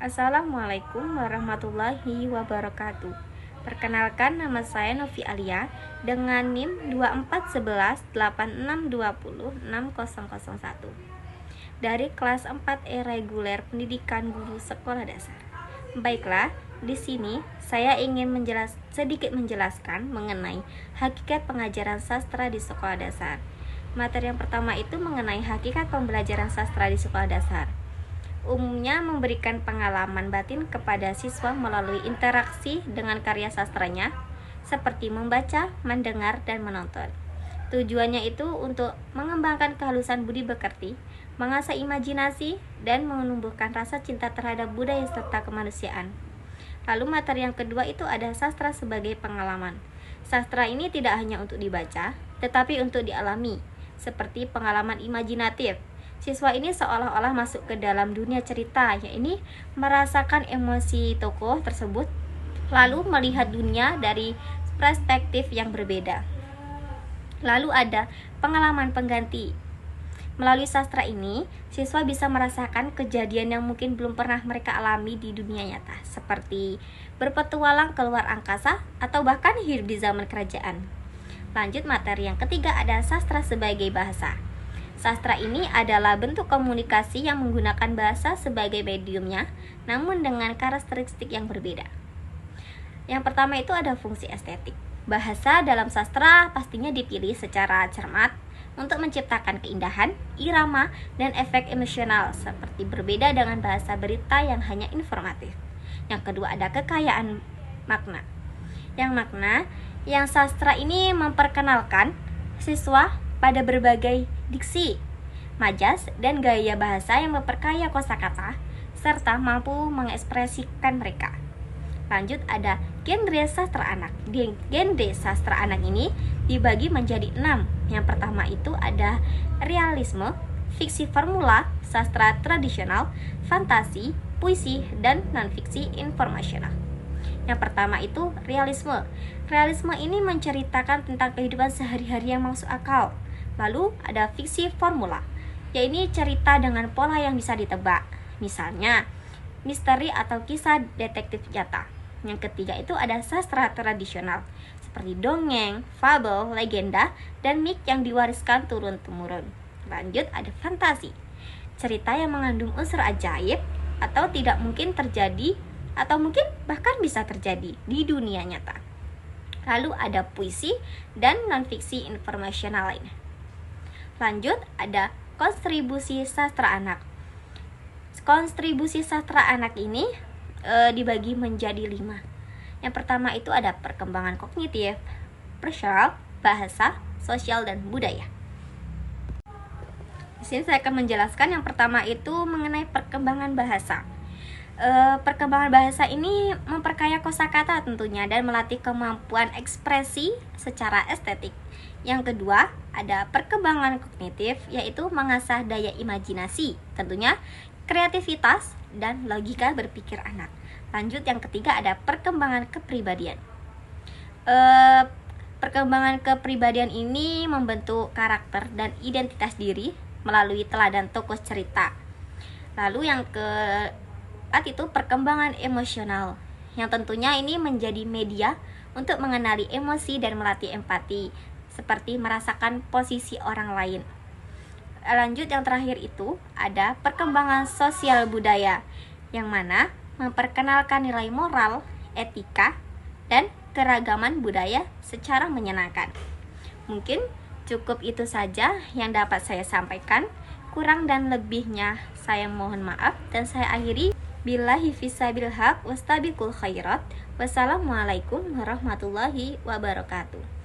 Assalamualaikum warahmatullahi wabarakatuh. Perkenalkan, nama saya Novi Alia dengan NIM 241186206001 dari kelas 4E reguler pendidikan guru sekolah dasar. Baiklah, di sini saya ingin sedikit menjelaskan mengenai hakikat pengajaran sastra di sekolah dasar. Materi yang pertama itu mengenai hakikat pembelajaran sastra di sekolah dasar. Umumnya memberikan pengalaman batin kepada siswa melalui interaksi dengan karya sastranya, seperti membaca, mendengar, dan menonton. Tujuannya itu untuk mengembangkan kehalusan budi pekerti, mengasah imajinasi, dan menumbuhkan rasa cinta terhadap budaya serta kemanusiaan. Lalu materi yang kedua itu ada sastra sebagai pengalaman. Sastra ini tidak hanya untuk dibaca, tetapi untuk dialami, seperti pengalaman imajinatif. Siswa ini seolah-olah masuk ke dalam dunia cerita, yakni merasakan emosi tokoh tersebut, lalu melihat dunia dari perspektif yang berbeda. Lalu ada pengalaman pengganti. Melalui sastra ini, siswa bisa merasakan kejadian yang mungkin belum pernah mereka alami di dunia nyata, seperti berpetualang keluar angkasa atau bahkan hidup di zaman kerajaan. Lanjut, materi yang ketiga ada sastra sebagai bahasa. Sastra ini adalah bentuk komunikasi yang menggunakan bahasa sebagai mediumnya, namun dengan karakteristik yang berbeda. Yang pertama itu ada fungsi estetik. Bahasa dalam sastra pastinya dipilih secara cermat untuk menciptakan keindahan, irama, dan efek emosional, seperti berbeda dengan bahasa berita yang hanya informatif. Yang kedua ada kekayaan makna. Yang sastra ini memperkenalkan siswa pada berbagai diksi, majas, dan gaya bahasa yang memperkaya kosakata serta mampu mengekspresikan mereka. Lanjut ada genre sastra anak. Genre sastra anak ini dibagi menjadi 6. Yang pertama itu ada realisme, fiksi formula, sastra tradisional, fantasi, puisi, dan non-fiksi informasional. Yang pertama itu realisme. Realisme ini menceritakan tentang kehidupan sehari-hari yang masuk akal. Lalu ada fiksi formula, yaitu cerita dengan pola yang bisa ditebak, misalnya misteri atau kisah detektif nyata. Yang ketiga itu ada sastra tradisional, seperti dongeng, fabel, legenda, dan mit yang diwariskan turun-temurun. Lanjut ada fantasi, cerita yang mengandung unsur ajaib atau tidak mungkin terjadi atau mungkin bahkan bisa terjadi di dunia nyata. Lalu ada puisi dan non-fiksi informasional lainnya. Lanjut ada kontribusi sastra anak. Kontribusi sastra anak ini dibagi menjadi 5. Yang pertama itu ada perkembangan kognitif, personal, bahasa, sosial, dan budaya. Di sini saya akan menjelaskan yang pertama itu mengenai perkembangan bahasa. Perkembangan bahasa ini memperkaya kosakata tentunya dan melatih kemampuan ekspresi secara estetik. Yang kedua ada perkembangan kognitif, yaitu mengasah daya imajinasi, tentunya kreativitas dan logika berpikir anak. Lanjut yang ketiga ada perkembangan kepribadian. Perkembangan kepribadian ini membentuk karakter dan identitas diri melalui teladan tokoh cerita. Lalu yang keempat itu perkembangan emosional, yang tentunya ini menjadi media untuk mengenali emosi dan melatih empati, seperti merasakan posisi orang lain. Lanjut yang terakhir itu ada perkembangan sosial budaya, yang mana memperkenalkan nilai moral, etika, dan keragaman budaya secara menyenangkan. Mungkin cukup itu saja yang dapat saya sampaikan. Kurang dan lebihnya saya mohon maaf, dan saya akhiri billahi fisabil haq wastabiqul khairat. Wassalamualaikum warahmatullahi wabarakatuh.